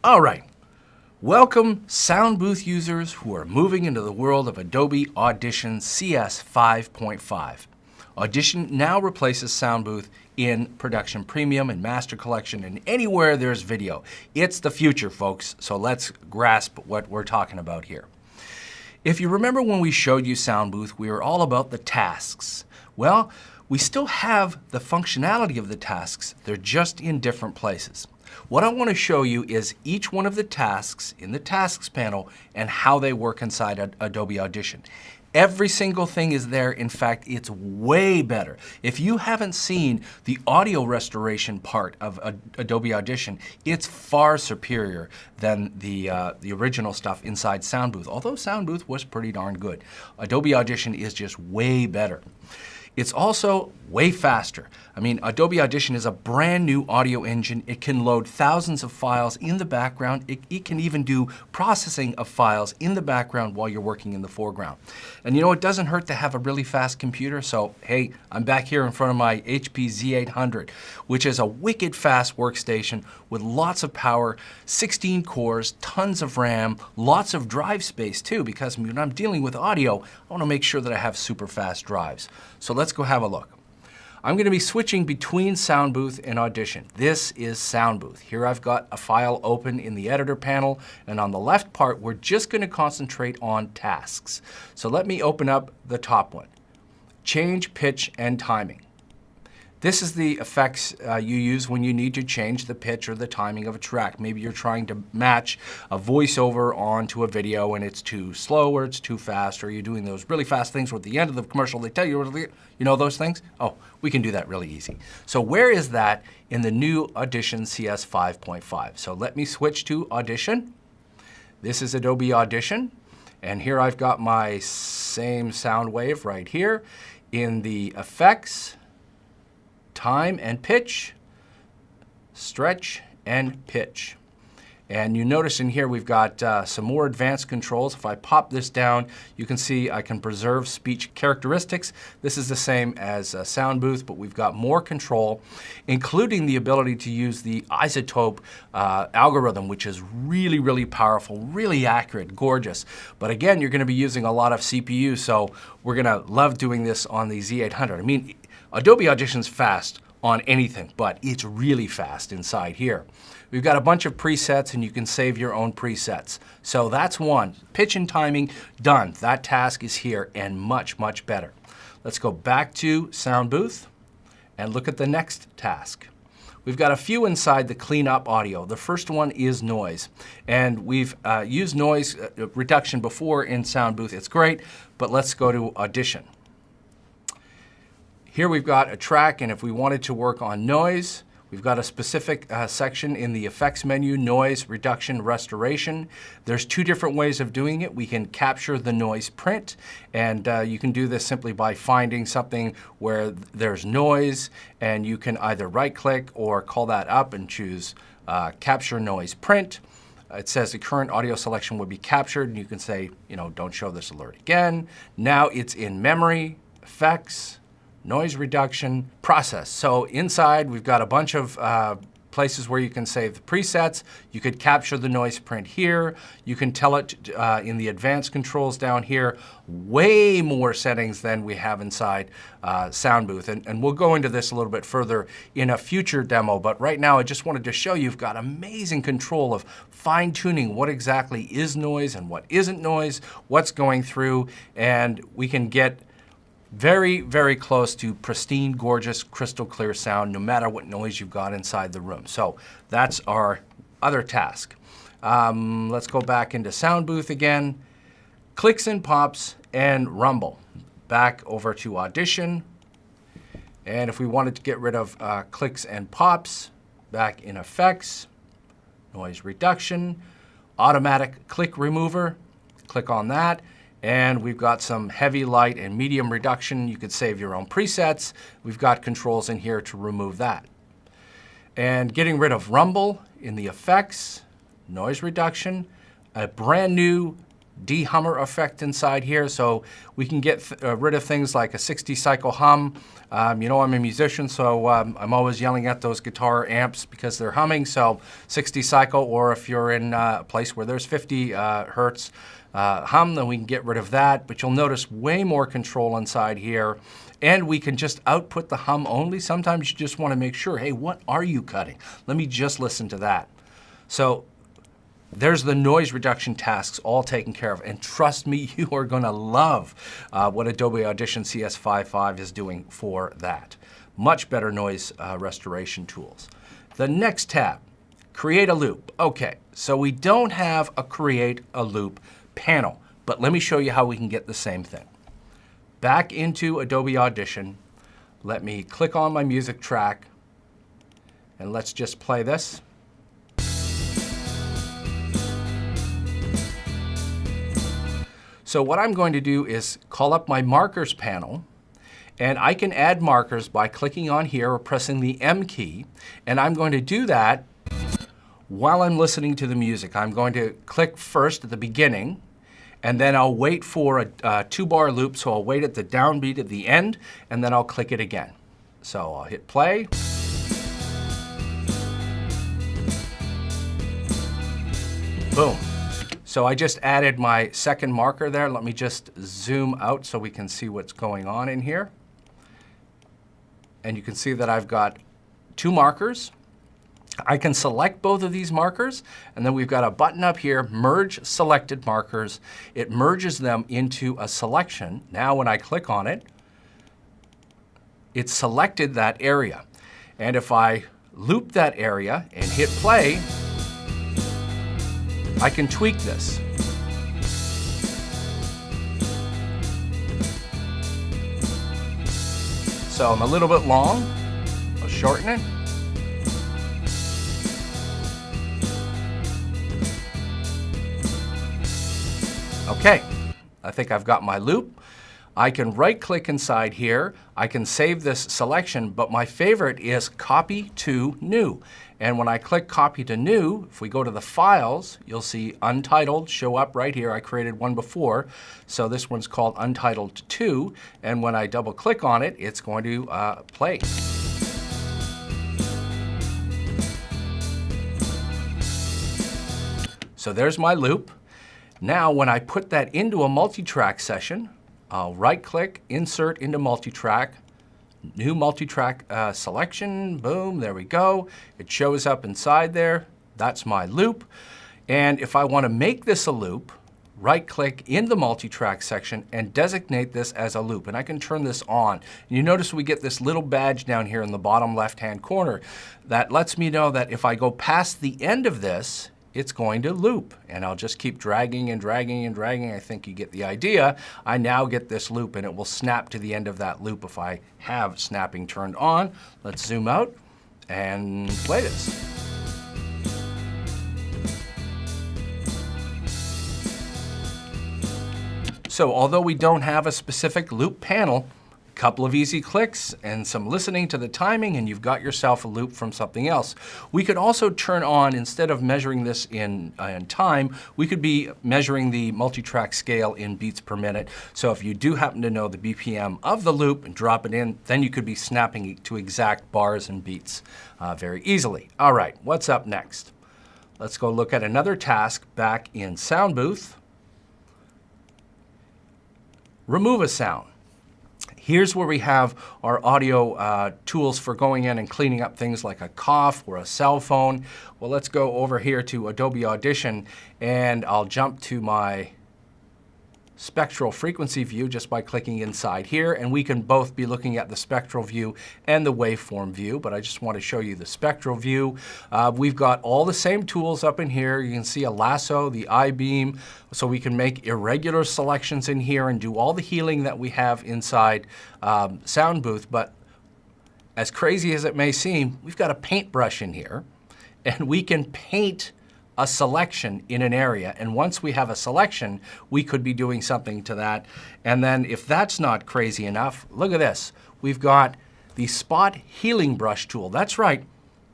All right. Welcome, Soundbooth users who are moving into the world of Adobe Audition CS 5.5. Audition now replaces Soundbooth in Production Premium and Master Collection and anywhere there's video. It's the future, folks, so let's grasp what we're talking about here. If you remember when we showed you Soundbooth, we were all about the tasks. Well, we still have the functionality of the tasks, they're just in different places. What I want to show you is each one of the tasks in the Tasks panel and how they work inside Adobe Audition. Every single thing is there. In fact, it's way better. If you haven't seen the audio restoration part of Adobe Audition, it's far superior than the original stuff inside Soundbooth. Although Soundbooth was pretty darn good, Adobe Audition is just way better. It's also way faster. I mean, Adobe Audition is a brand new audio engine. It can load thousands of files in the background. It can even do processing of files in the background while you're working in the foreground. And you know, it doesn't hurt to have a really fast computer. So, hey, I'm back here in front of my HP Z800, which is a wicked fast workstation with lots of power, 16 cores, tons of RAM, lots of drive space too, because when I'm dealing with audio, I want to make sure that I have super fast drives. So let's go have a look. I'm going to be switching between Soundbooth and Audition. This is Soundbooth. Here I've got a file open in the editor panel, and on the left part, we're just going to concentrate on tasks. So let me open up the top one. Change pitch and timing. This is the effects you use when you need to change the pitch or the timing of a track. Maybe you're trying to match a voiceover onto a video and it's too slow or it's too fast, or you're doing those really fast things where at the end of the commercial they tell you, you know those things? Oh, we can do that really easy. So where is that in the new Audition CS 5.5? So let me switch to Audition. This is Adobe Audition. And here I've got my same sound wave right here in the effects, time and pitch, stretch and pitch. And you notice in here we've got some more advanced controls. If I pop this down, you can see I can preserve speech characteristics. This is the same as Soundbooth, but we've got more control, including the ability to use the isotope algorithm, which is really, really powerful, really accurate, gorgeous. But again, you're going to be using a lot of CPU, so we're going to love doing this on the Z800. I mean, Adobe Audition's fast on anything, but it's really fast inside here. We've got a bunch of presets and you can save your own presets. So that's one. Pitch and timing, done. That task is here and much, much better. Let's go back to Soundbooth and look at the next task. We've got a few inside the clean up audio. The first one is noise. And we've used noise reduction before in Soundbooth. It's great, but let's go to Audition. Here we've got a track, and if we wanted to work on noise, we've got a specific section in the effects menu, noise, reduction, restoration. There's two different ways of doing it. We can capture the noise print, and you can do this simply by finding something where there's noise, and you can either right-click or call that up and choose capture noise print. It says the current audio selection would be captured, and you can say, you know, don't show this alert again. Now it's in memory, effects, noise reduction, process. So inside we've got a bunch of places where you can save the presets. You could capture the noise print here. You can tell it in the advanced controls down here. Way more settings than we have inside Soundbooth. And we'll go into this a little bit further in a future demo, but right now I just wanted to show you've got amazing control of fine-tuning what exactly is noise and what isn't noise, what's going through, and we can get very, very close to pristine, gorgeous, crystal clear sound, no matter what noise you've got inside the room. So that's our other task. Let's go back into Soundbooth again. Clicks and pops and rumble. Back over to Audition. And if we wanted to get rid of clicks and pops, back in Effects, Noise Reduction, Automatic Click Remover, click on that. And we've got some heavy, light, and medium reduction. You could save your own presets. We've got controls in here to remove that. And getting rid of rumble in the effects, noise reduction, a brand new DeHummer effect inside here, so we can get rid of things like a 60 cycle hum. You know, I'm a musician, so I'm always yelling at those guitar amps because they're humming, so 60 cycle, or if you're in a place where there's 50 hertz hum, then we can get rid of that. But you'll notice way more control inside here. And we can just output the hum only. Sometimes you just want to make sure, hey, what are you cutting? Let me just listen to that. So there's the noise reduction tasks all taken care of. And trust me, you are going to love what Adobe Audition CS5.5 is doing for that. Much better noise restoration tools. The next tab, create a loop. Okay, so we don't have a create a loop panel, but let me show you how we can get the same thing. Back into Adobe Audition, let me click on my music track, and let's just play this. So what I'm going to do is call up my markers panel, and I can add markers by clicking on here or pressing the M key, and I'm going to do that while I'm listening to the music. I'm going to click first at the beginning, and then I'll wait for a 2-bar loop, so I'll wait at the downbeat at the end, and then I'll click it again. So I'll hit play. Boom. So I just added my second marker there. Let me just zoom out so we can see what's going on in here. And you can see that I've got 2 markers. I can select both of these markers, and then we've got a button up here, Merge Selected Markers. It merges them into a selection. Now when I click on it, it's selected that area. And if I loop that area and hit play, I can tweak this. So I'm a little bit long. I'll shorten it. Okay, I think I've got my loop. I can right-click inside here. I can save this selection, but my favorite is Copy to New. And when I click Copy to New, if we go to the files, you'll see Untitled show up right here. I created one before, so this one's called Untitled 2. And when I double-click on it, it's going to play. So there's my loop. Now, when I put that into a multi-track session, I'll right-click, Insert into multi-track, New multi-track selection, boom, there we go. It shows up inside there. That's my loop. And if I want to make this a loop, right-click in the multi-track section and designate this as a loop. And I can turn this on. And you notice we get this little badge down here in the bottom left-hand corner. That lets me know that if I go past the end of this, it's going to loop, and I'll just keep dragging and dragging and dragging. I think you get the idea. I now get this loop, and it will snap to the end of that loop if I have snapping turned on. Let's zoom out and play this. So although we don't have a specific loop panel, a couple of easy clicks and some listening to the timing, and you've got yourself a loop from something else. We could also turn on, instead of measuring this in time, we could be measuring the multi-track scale in beats per minute. So if you do happen to know the BPM of the loop and drop it in, then you could be snapping it to exact bars and beats very easily. All right, what's up next? Let's go look at another task back in Soundbooth. Remove a sound. Here's where we have our audio tools for going in and cleaning up things like a cough or a cell phone. Well, let's go over here to Adobe Audition, and I'll jump to my spectral frequency view just by clicking inside here, and we can both be looking at the spectral view and the waveform view, but I just want to show you the spectral view. We've got all the same tools up in here. You can see a lasso, the I-beam, so we can make irregular selections in here and do all the healing that we have inside Soundbooth. But as crazy as it may seem, we've got a paintbrush in here, and we can paint a selection in an area. And once we have a selection, we could be doing something to that. And then if that's not crazy enough, look at this. We've got the Spot Healing Brush tool. That's right.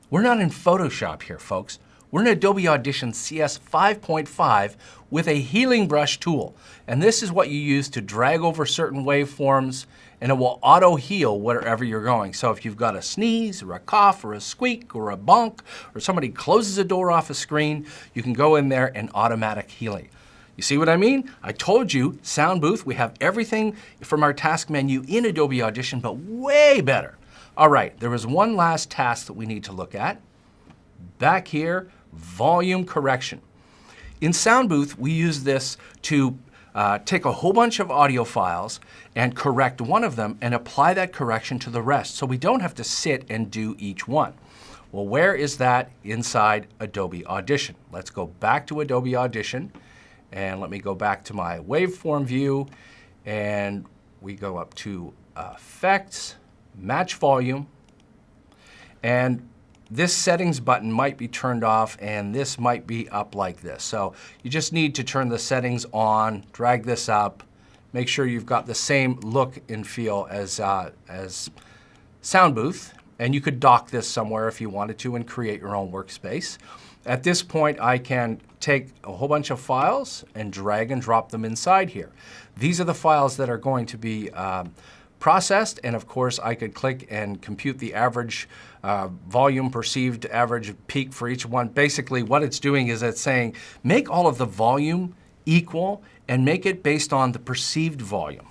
We're not in Photoshop here, folks. We're in Adobe Audition CS 5.5 with a healing brush tool. And this is what you use to drag over certain waveforms, and it will auto heal wherever you're going. So if you've got a sneeze or a cough or a squeak or a bonk or somebody closes a door off a screen, you can go in there and automatic healing. You see what I mean? I told you, Soundbooth, we have everything from our task menu in Adobe Audition, but way better. All right, there is one last task that we need to look at. Back here, volume correction. In Soundbooth, we use this to take a whole bunch of audio files and correct one of them and apply that correction to the rest, so we don't have to sit and do each one. Well, where is that inside Adobe Audition? Let's go back to Adobe Audition, and let me go back to my waveform view, and we go up to Effects, Match Volume, and this settings button might be turned off and this might be up like this. So you just need to turn the settings on, drag this up, make sure you've got the same look and feel as Soundbooth, and you could dock this somewhere if you wanted to and create your own workspace. At this point, I can take a whole bunch of files and drag and drop them inside here. These are the files that are going to be processed, and of course I could click and compute the average volume, perceived average peak for each one. Basically what it's doing is it's saying make all of the volume equal and make it based on the perceived volume.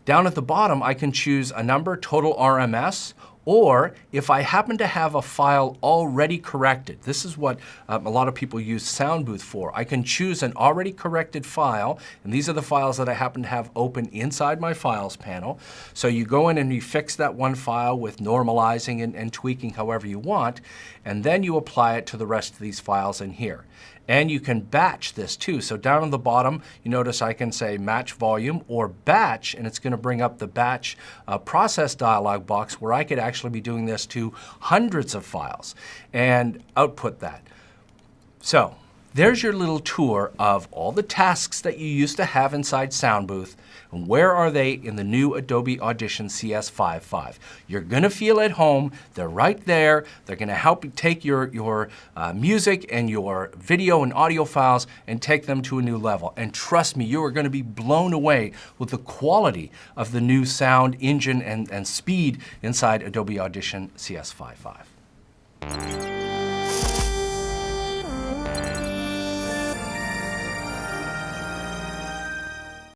Down at the bottom I can choose a number, total RMS, or if I happen to have a file already corrected, this is what a lot of people use Soundbooth for. I can choose an already corrected file, and these are the files that I happen to have open inside my Files panel. So you go in and you fix that one file with normalizing and tweaking however you want, and then you apply it to the rest of these files in here. And you can batch this too. So down on the bottom, you notice I can say match volume or batch, and it's going to bring up the batch process dialog box where I could actually be doing this to hundreds of files and output that. So there's your little tour of all the tasks that you used to have inside Soundbooth, and where are they in the new Adobe Audition CS 5.5. You're going to feel at home. They're right there. They're going to help you take your music and your video and audio files and take them to a new level. And trust me, you are going to be blown away with the quality of the new sound engine and speed inside Adobe Audition CS 5.5.